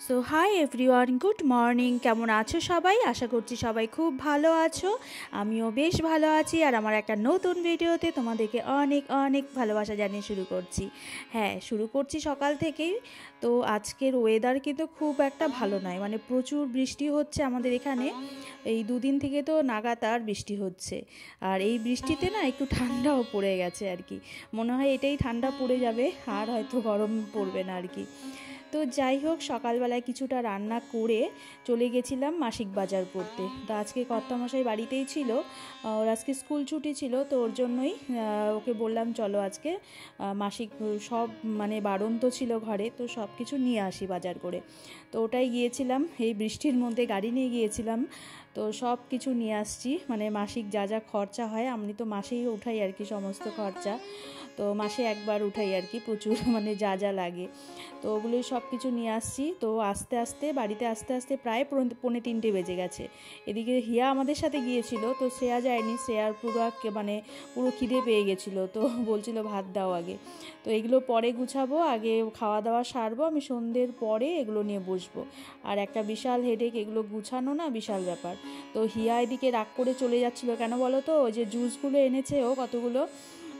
So hi everyone, good morning. কেমন আছো সবাই? আশা করছি সবাই খুব ভালো আছো। আমিও বেশ ভালো আছি। আর আমার একটা নতুন ভিডিওতে তোমাদেরকে অনেক অনেক ভালোবাসা জানিয়ে শুরু করছি। হ্যাঁ, শুরু করছি সকাল থেকেই। তো আজকের ওয়েদার কিন্তু খুব একটা ভালো নয়, মানে প্রচুর বৃষ্টি হচ্ছে আমাদের এখানে। এই দুদিন থেকে তো নাগাতার বৃষ্টি হচ্ছে। আর এই বৃষ্টিতে না একটু ঠান্ডাও পড়ে গেছে আর কি। মনে হয় এটাই ঠান্ডা পড়ে যাবে, আর হয়তো গরম পড়বে না আর কি। তো যাই হোক, সকালবেলায় কিছুটা রান্না করে চলে গেছিলাম মাসিক বাজার করতে। তো আজকে কর্তামশাই বাড়িতেই ছিল, ওর আজকে স্কুল ছুটি ছিল, তো ওর জন্যই ওকে বললাম চলো আজকে মাসিক সব মানে বারণ তো ছিল ঘরে, তো সব কিছু নিয়ে আসি বাজার করে। তো ওটাই গিয়েছিলাম, এই বৃষ্টির মধ্যে গাড়ি নিয়ে গিয়েছিলাম। তো সব কিছু নিয়ে আসছি, মানে মাসিক যা যা খরচা হয়, আমি তো মাসেই উঠাই আর কি সমস্ত খরচা। তো মাসে একবার উঠাই আর কি, প্রচুর মানে যা যা লাগে। তো ওগুলোই সব কিছু নিয়ে আসছি। তো আস্তে আস্তে বাড়িতে আসতে আসতে প্রায় 2:45 বেজে গেছে। এদিকে হিয়া আমাদের সাথে গিয়েছিল, তো শ্রেয়া যায়নি। শ্রেয়ার পুরো খিদে পেয়ে গেছিলো, তো বলছিল ভাত দাও আগে। তো এগুলো পরে গুছাবো, আগে খাওয়া দাওয়া সারবো, আমি সন্ধ্যের পরে এগুলো নিয়ে বসবো। আর একটা বিশাল হেডেক, এগুলো গুছানো না বিশাল ব্যাপার। তো হিয়া এদিকে রাগ করে চলে যাচ্ছিলো, কেন বলো তো? ওই যে জুসগুলো এনেছে ও কতগুলো,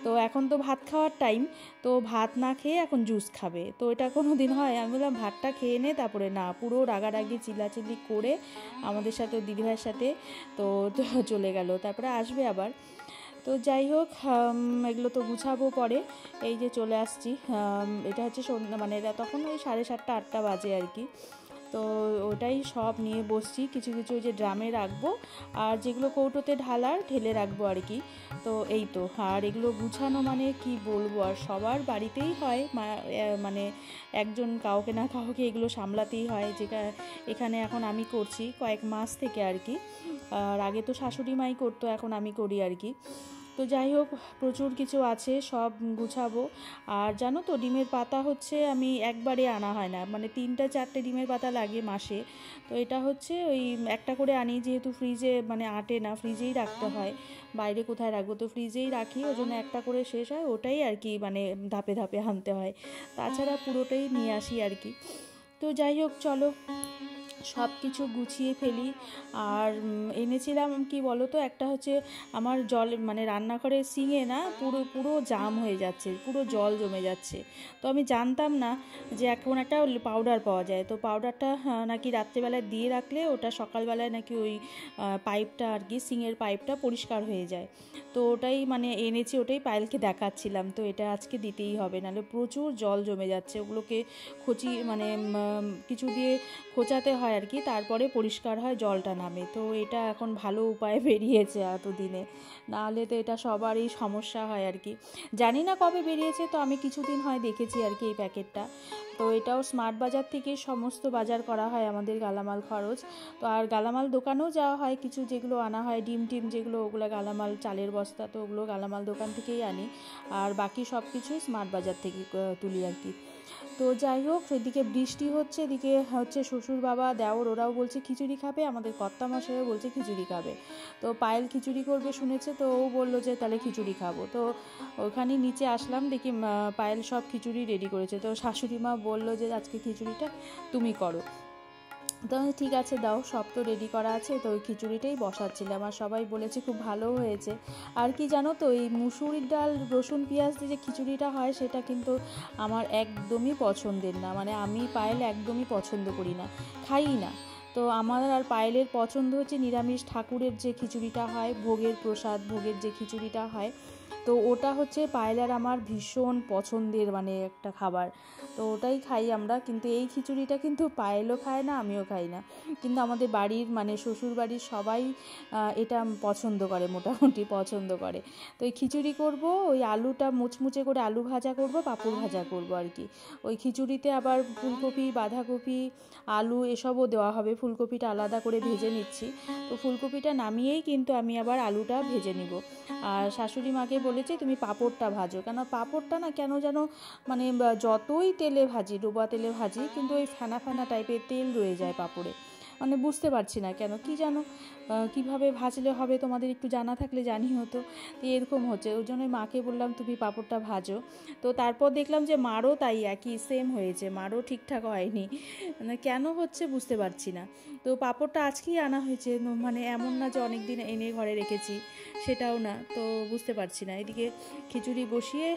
তো এখন তো ভাত খাওয়ার টাইম, তো ভাত না খেয়ে এখন জুস খাবে। তো এটা কোনো দিন হয়? আমি বললাম ভাতটা খেয়ে নে, তারপরে না, পুরো রাগারাগি চিল্লাচিল্লি করে আমাদের সাথে, ওর দিদিভাইয়ের সাথে তো চলে গেল। তারপরে আসবে আবার। তো যাই হোক, এগুলো তো গুছাবো পরে। এই যে চলে আসছি, এটা হচ্ছে সন্ধ্যা, মানে এটা তখন ওই 7:30 8টা বাজে আর কি। তো ওটাই সব নিয়ে বসছি, কিছু কিছু ওই যে ড্রামে রাখবো, আর যেগুলো কৌটোতে ঢেলে রাখবো আর কি। তো এই তো, আর এগুলো গুছানো মানে কি বলবো, আর সবার বাড়িতেই হয়, মানে একজন কাউকে না কাউকে এগুলো সামলাতেই হয়। যেটা এখানে এখন আমি করছি কয়েক মাস থেকে আর কি। আর আগে তো শাশুড়ি মাই করতো, এখন আমি করি আর কি। তো যাই হোক, প্রচুর কিছু আছে, সব গুছাবো। আর জানো তো, ডিমের পাতা হচ্ছে আমি একবারে আনা হয় না, মানে 3-4টে ডিমের পাতা লাগে মাসে। তো এটা হচ্ছে ওই একটা করে আনি, যেহেতু ফ্রিজে মানে আটে না, ফ্রিজেই রাখতে হয়, বাইরে কোথায় রাখবো, তো ফ্রিজেই রাখি, ওই জন্য একটা করে শেষ হয়, ওটাই আর কি, মানে ধাপে ধাপে আনতে হয়। তাছাড়া পুরোটাই নিয়ে আসি আর কি। তো যাই হোক, চলো সব কিছু গুছিয়ে ফেলি। আর এনেছিলাম কি বলো তো, একটা হচ্ছে আমার জল, মানে রান্নাঘরের সিঙে না পুরো পুরো জাম হয়ে যাচ্ছে, পুরো জল জমে যাচ্ছে। তো আমি জানতাম না যে এখন একটা পাউডার পাওয়া যায়, তো পাউডারটা নাকি রাত্রেবেলায় দিয়ে রাখলে ওটা সকালবেলায় নাকি ওই পাইপটা আর কি, সিঙের পাইপটা পরিষ্কার হয়ে যায়। তো ওটাই মানে এনেছি, ওটাই পায়েলকে দেখাচ্ছিলাম। তো এটা আজকে দিতেই হবে, নাহলে প্রচুর জল জমে যাচ্ছে, ওগুলোকে মানে কিছু দিয়ে খোঁচাতে হয় আর কি, তারপরে পরিষ্কার হয়, জলটা নামে। তো এটা এখন ভালো উপায় বেরিয়েছে এতদিনে, নাহলে তো এটা সবারই সমস্যা হয় আর কি। জানি না কবে বেরিয়েছে, তো আমি কিছুদিন হয় দেখেছি আর কি এই প্যাকেটটা। তো এটাও স্মার্ট বাজার থেকে সমস্ত বাজার করা হয় আমাদের, গালামাল খরচ। তো আর গালামাল দোকানেও যাওয়া হয়, কিছু যেগুলো আনা হয় ডিম টিম যেগুলো, ওগুলো গালামাল, চালের বস্তা, তো ওগুলো গালামাল দোকান থেকেই আনি। আর বাকি সব কিছুই স্মার্ট বাজার থেকে তুলি আর কি। তো যাই হোক, সেদিকে বৃষ্টি হচ্ছে, এদিকে হচ্ছে শ্বশুর বাবা দেওর ওরাও বলছে খিচুড়ি খাবে, আমাদের কর্তামশাইও বলছে খিচুড়ি খাবে। তো পায়েল খিচুড়ি করবে শুনেছে, তো ও বললো যে তাহলে খিচুড়ি খাবো। তো ওখানে নিচে আসলাম, দেখি পায়েল সব খিচুড়ি রেডি করেছে। তো শাশুড়ি মা বললো যে আজকে খিচুড়িটা তুমি করো। তো ঠিক আছে দাও, সব তো রেডি করা আছে। তো ওই খিচুড়িটাই বসাচ্ছিলাম, আর সবাই বলেছে খুব ভালো হয়েছে। আর কি জানো তো, এই মুসুরির ডাল রসুন পেঁয়াজ দিয়ে যে খিচুড়িটা হয়, সেটা কিন্তু আমার একদমই পছন্দের না, মানে আমি পায়েল একদমই পছন্দ করি না, খাই না। তো আমার আর পায়েলের পছন্দ হচ্ছে নিরামিষ ঠাকুরের যে খিচুড়িটা হয়, ভোগের প্রসাদ, ভোগের যে খিচুড়িটা হয়, তো ওটা হচ্ছে পায়েল আর আমার ভীষণ পছন্দের মানে একটা খাবার। তো ওটাই খাই আমরা, কিন্তু এই খিচুড়িটা কিন্তু পায়েলও খায় না, আমিও খাই না। কিন্তু আমাদের বাড়ির মানে শ্বশুর বাড়ির সবাই এটা পছন্দ করে, মোটামুটি পছন্দ করে। তো এই খিচুড়ি করব, ওই আলুটা মুচমুচে করে আলু ভাজা করব, পাঁপড় ভাজা করব আর কি। ওই খিচুড়িতে আবার ফুলকপি, বাঁধাকপি, আলু এসবও দেওয়া হবে। ফুলকপিটা আলাদা করে ভেজে নিচ্ছি। তো ফুলকপিটা নামিয়েই কিন্তু আমি আবার আলুটা ভেজে নিব। আর শাশুড়ি মাকে বলেছি তুমি পাঁপড়টা ভাজো, কেন পাঁপড়টা না কেন যেন মানে যতই তেলে ভাজি, ডোবা তেলে ভাজি, কিন্তু ওই ফেনা ফেনা টাইপের তেল রয়ে যায় পাঁপড়ে। মানে বুঝতে পারছি না কেন, কি জানো কীভাবে ভাজলে হবে, তোমাদের একটু জানা থাকলে জানি হতো। তো এরকম হচ্ছে, ওই জন্যই মাকে বললাম তুমি পাঁপড়টা ভাজো। তো তারপর দেখলাম যে মারও তাই একই সেম হয়েছে, মারও ঠিকঠাক হয়নি, মানে কেন হচ্ছে বুঝতে পারছি না। তো পাঁপড়টা আজকেই আনা হয়েছে, মানে এমন না যে অনেক দিন এনে ঘরে রেখেছি, সেটাও না। তো বুঝতে পারছি না। এদিকে খিচুড়ি বসিয়ে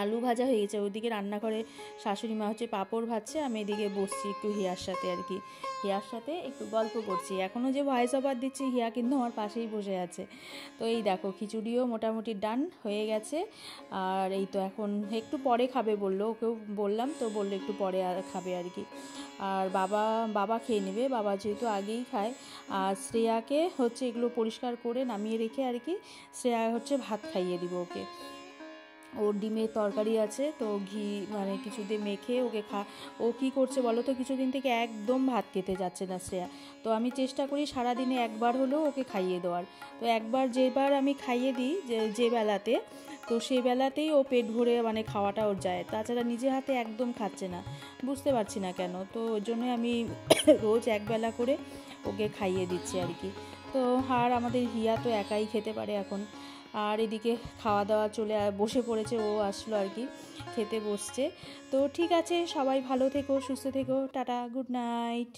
আলু ভাজা হয়ে গেছে, ওইদিকে রান্নাঘরে শাশুড়ি মা হচ্ছে পাঁপড় ভাজছে, আমি এদিকে বসছি একটু হিয়ার সাথে আর কি, হিয়ার সাথে একটু গল্প করছি। এখনও যে ভয়েস ওভার দিচ্ছি, হিয়া কিন্তু আমার পাশেই বসে আছে। তো এই দেখো খিচুড়িও মোটামুটি ডান হয়ে গেছে। আর এই তো এখন একটু পরে খাবে বললো, ওকেও বললাম, তো বললো একটু পরে খাবে আর কি। আর বাবা খেয়ে নেবে, বাবা যেহেতু আগেই খায়। আর শ্রেয়াকে হচ্ছে এগুলো পরিষ্কার করে নামিয়ে রেখে আর কি, শ্রেয়া হচ্ছে ভাত খাইয়ে দিব ওকে। ওর ডিমের তরকারি আছে, তো ঘি মানে কিছু দিয়ে মেখে ওকে ও কী করছে বলো তো, কিছুদিন থেকে একদম ভাত খেতে যাচ্ছে না শ্রেয়া। তো আমি চেষ্টা করি সারাদিনে একবার হলেও ওকে খাইয়ে দেওয়ার। তো একবার যেবার আমি খাইয়ে দিই যে বেলাতে, তো সেই বেলাতেই ও পেট ভরে মানে খাওয়াটা ওর যায়, তাছাড়া নিজে হাতে একদম খাচ্ছে না, বুঝতে পারছি না কেন। তো ওই জন্যই আমি রোজ একবেলা করে ওকে খাইয়ে দিচ্ছি আর কি। তো আর আমাদের হিয়া তো একাই খেতে পারে এখন। আর এদিকে খাওয়া দাওয়া চলে বসে পড়েছে, ও আসলো আর কি, খেতে বসছে। তো ঠিক আছে, সবাই ভালো থেকো, সুস্থ থেকো, টাটা, গুড নাইট।